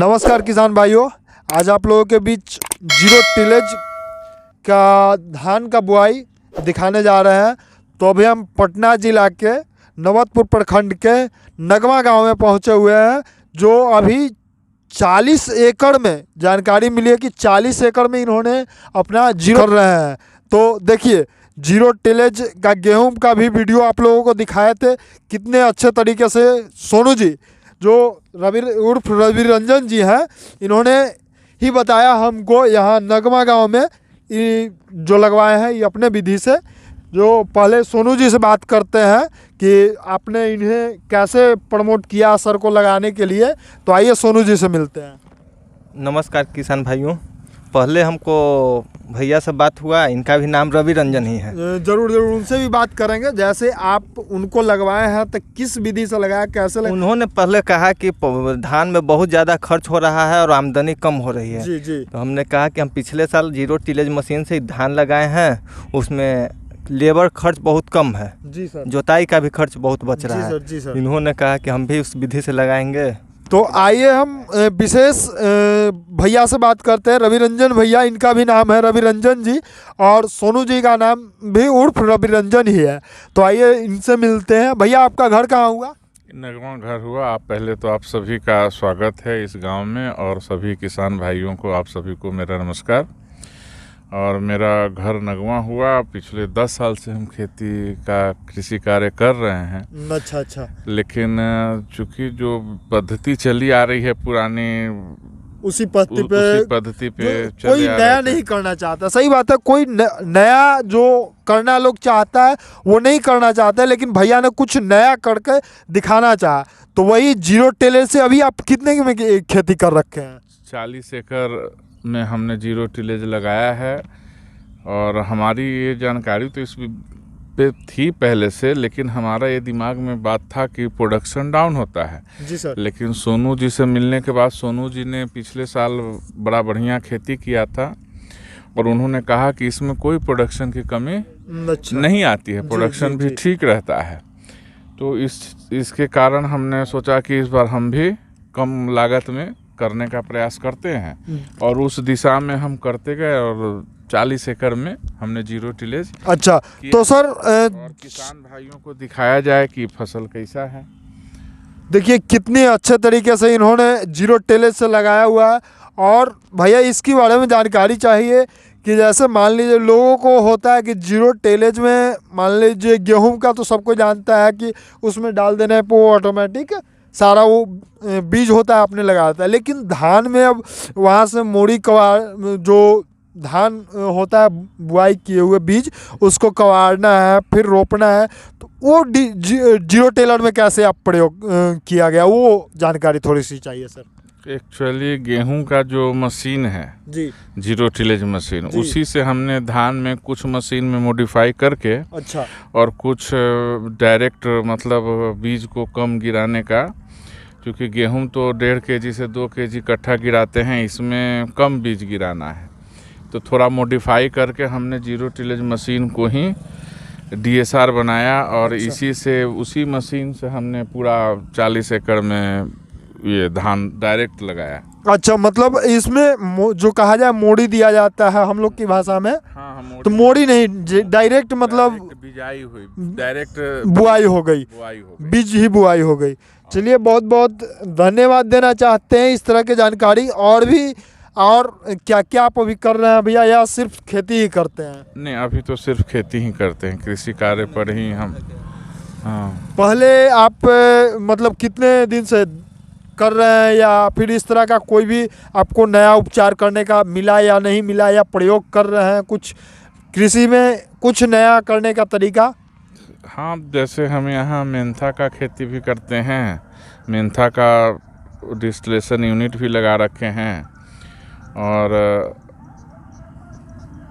नमस्कार किसान भाइयों, आज आप लोगों के बीच जीरो टिलेज का धान का बुआई दिखाने जा रहे हैं। तो अभी हम पटना जिला के नवतपुर प्रखंड के नगमा गांव में पहुंचे हुए हैं, जो अभी 40 एकड़ में जानकारी मिली है कि 40 एकड़ में इन्होंने अपना जीरो कर रहे हैं। तो देखिए, जीरो टिलेज का गेहूं का भी वीडियो आप लोगों को दिखाए थे, कितने अच्छे तरीके से सोनू जी जो रवि रंजन जी हैं, इन्होंने ही बताया हमको यहाँ नगमा गांव में जो लगवाए हैं ये अपने विधि से। जो पहले सोनू जी से बात करते हैं कि आपने इन्हें कैसे प्रमोट किया सर को लगाने के लिए। तो आइए सोनू जी से मिलते हैं। नमस्कार किसान भाइयों, पहले हमको भैया से बात हुआ, इनका भी नाम रवि रंजन ही है। जरूर उनसे भी बात करेंगे। जैसे आप उनको लगवाए हैं तो किस विधि से लगाया, कैसे लगाया? उन्होंने पहले कहा कि धान में बहुत ज़्यादा खर्च हो रहा है और आमदनी कम हो रही है। जी। तो हमने कहा कि हम पिछले साल जीरो टिलेज मशीन से धान लगाए हैं, उसमें लेबर खर्च बहुत कम है। जी सर। जोताई का भी खर्च बहुत बच रहा है। जी सर। इन्होंने कहा कि हम भी उस विधि से लगाएंगे। तो आइए हम विशेष भैया से बात करते हैं। रवि रंजन भैया, इनका भी नाम है रवि रंजन जी, और सोनू जी का नाम भी उर्फ रवि रंजन ही है। तो आइए इनसे मिलते हैं। भैया, आपका घर कहाँ हुआ? नगमा घर हुआ। आप पहले तो आप सभी का स्वागत है इस गांव में, और सभी किसान भाइयों को, आप सभी को मेरा नमस्कार। और मेरा घर नगमा हुआ। पिछले 10 साल से हम खेती का कृषि कार्य कर रहे हैं। अच्छा। लेकिन चूँकि जो पद्धति चली आ रही है पुरानी, उसी पद्धति पे कोई नया नहीं करना चाहता। सही बात है, कोई नया जो करना लोग चाहता है वो नहीं करना चाहता है, लेकिन भैया ने कुछ नया करके दिखाना चाहा। तो वही जीरो टिलेज से अभी आप कितने में खेती कर रखे हैं? 40 एकड़ में हमने जीरो टिलेज लगाया है। और हमारी ये जानकारी तो इस पे थी पहले से, लेकिन हमारा ये दिमाग में बात था कि प्रोडक्शन डाउन होता है। जी सर। लेकिन सोनू जी से मिलने के बाद, सोनू जी ने पिछले साल बड़ा बढ़िया खेती किया था और उन्होंने कहा कि इसमें कोई प्रोडक्शन की कमी नहीं आती है, प्रोडक्शन भी ठीक रहता है। तो इसके कारण हमने सोचा कि इस बार हम भी कम लागत में करने का प्रयास करते हैं, और उस दिशा में हम करते गए और 40 एकड़ में हमने जीरो टिलेज। अच्छा, तो सर किसान भाइयों को दिखाया जाए कि फसल कैसा है। देखिए कितने अच्छे तरीके से इन्होंने जीरो टिलेज से लगाया हुआ है। और भैया, इसके बारे में जानकारी चाहिए कि जैसे मान लीजिए लोगों को होता है कि जीरो टिलेज में, मान लीजिए गेहूं का तो सबको जानता है कि उसमें डाल देने पर वो ऑटोमेटिक सारा वो बीज होता है अपने लगाता है। लेकिन धान में अब वहाँ से मोड़ी कवाड़, जो धान होता है बुआई किए हुए बीज, उसको कवाड़ना है, फिर रोपना है। तो वो जीरो टिलर में कैसे आप प्रयोग किया गया, वो जानकारी थोड़ी सी चाहिए सर। एक्चुअली गेहूं का जो मशीन है जी, जीरो टिलेज मशीन, उसी से हमने धान में कुछ मशीन में मॉडिफाई करके, अच्छा, और कुछ डायरेक्ट मतलब बीज को कम गिराने का, क्योंकि गेहूं तो 1.5 kg से 2 kg इकट्ठा गिराते हैं, इसमें कम बीज गिराना है। तो थोड़ा मॉडिफाई करके हमने जीरो टिलेज मशीन को ही DSR बनाया, और अच्छा, इसी से, उसी मशीन से हमने पूरा 40 एकड़ में ये धान डायरेक्ट लगाया। अच्छा, मतलब इसमें जो कहा जाए मोड़ी दिया जाता है हम लोग की भाषा में। हाँ, तो मोड़ी नहीं, डायरेक्ट मतलब बिजाई हुई, डायरेक्ट बुआई हो गई, बीज ही बुआई हो गई। चलिए, बहुत बहुत धन्यवाद देना चाहते हैं इस तरह की जानकारी। और भी और क्या क्या आप अभी कर रहे हैं भैया, या सिर्फ खेती ही करते हैं? नहीं, अभी तो सिर्फ खेती ही करते हैं, कृषि कार्य पर ही हम। हाँ, पहले आप मतलब कितने दिन से कर रहे हैं, या फिर इस तरह का कोई भी आपको नया उपचार करने का मिला या नहीं मिला, या प्रयोग कर रहे हैं कुछ कृषि में कुछ नया करने का तरीका? हाँ, जैसे हम यहाँ मेंथा का खेती भी करते हैं, मेंथा का डिस्टिलेशन यूनिट भी लगा रखे हैं। और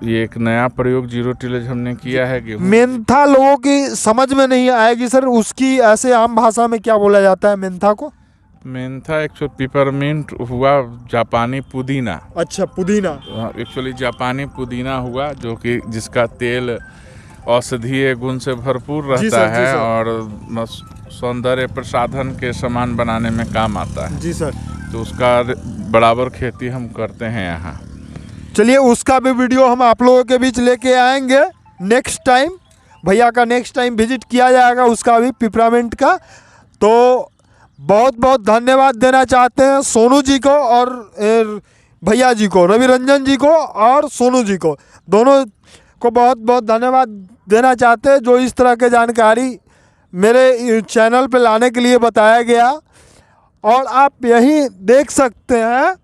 ये एक नया प्रयोग जीरो टिलेज हमने किया है। गेहूं मेंथा लोगों की समझ में नहीं आएगी सर, उसकी ऐसे आम भाषा में क्या बोला जाता है मेंथा को? मेंथा एक्चुअली पिपरमिंट हुआ, जापानी पुदीना। अच्छा, पुदीना। एक्चुअली जापानी पुदीना हुआ, जो कि जिसका तेल औषधीय गुण से भरपूर रहता है, और सौंदर्य प्रसाधन के सामान बनाने में काम आता है। जी सर। तो उसका बराबर खेती हम करते हैं यहाँ। चलिए उसका भी वीडियो हम आप लोगों के बीच लेके आएंगे नेक्स्ट टाइम। भैया का नेक्स्ट टाइम विजिट किया जाएगा उसका भी, पिपरामेंट का। तो बहुत बहुत धन्यवाद देना चाहते हैं सोनू जी को और भैया जी को, रवि रंजन जी को और सोनू जी को, दोनों को बहुत बहुत धन्यवाद देना चाहते हैं जो इस तरह के जानकारी मेरे चैनल पे लाने के लिए बताया गया। और आप यही देख सकते हैं,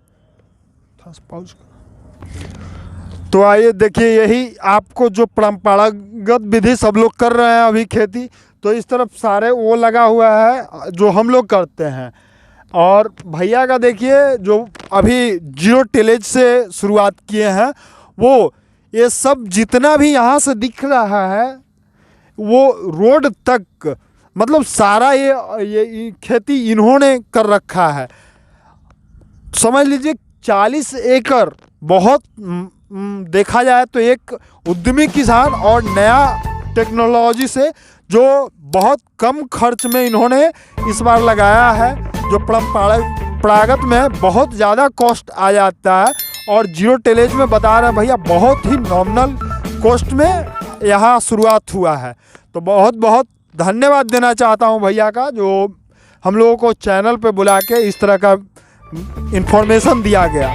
तो आइए देखिए, यही आपको जो परंपरागत विधि सब लोग कर रहे हैं अभी खेती, तो इस तरफ सारे वो लगा हुआ है जो हम लोग करते हैं। और भैया का देखिए जो अभी 0 टिलेज से शुरुआत किए हैं, वो ये सब जितना भी यहाँ से दिख रहा है वो रोड तक, मतलब सारा ये खेती इन्होंने कर रखा है। समझ लीजिए 40 एकड़, बहुत देखा जाए तो एक उद्यमी किसान और नया टेक्नोलॉजी से जो बहुत कम खर्च में इन्होंने इस बार लगाया है, जो परंपरागत में बहुत ज़्यादा कॉस्ट आ जाता है और 0 टिलेज में बता रहे हैं भैया बहुत ही नॉमिनल कॉस्ट में यहाँ शुरुआत हुआ है। तो बहुत बहुत धन्यवाद देना चाहता हूँ भैया का, जो हम लोगों को चैनल पे बुला के इस तरह का इन्फॉर्मेशन दिया गया।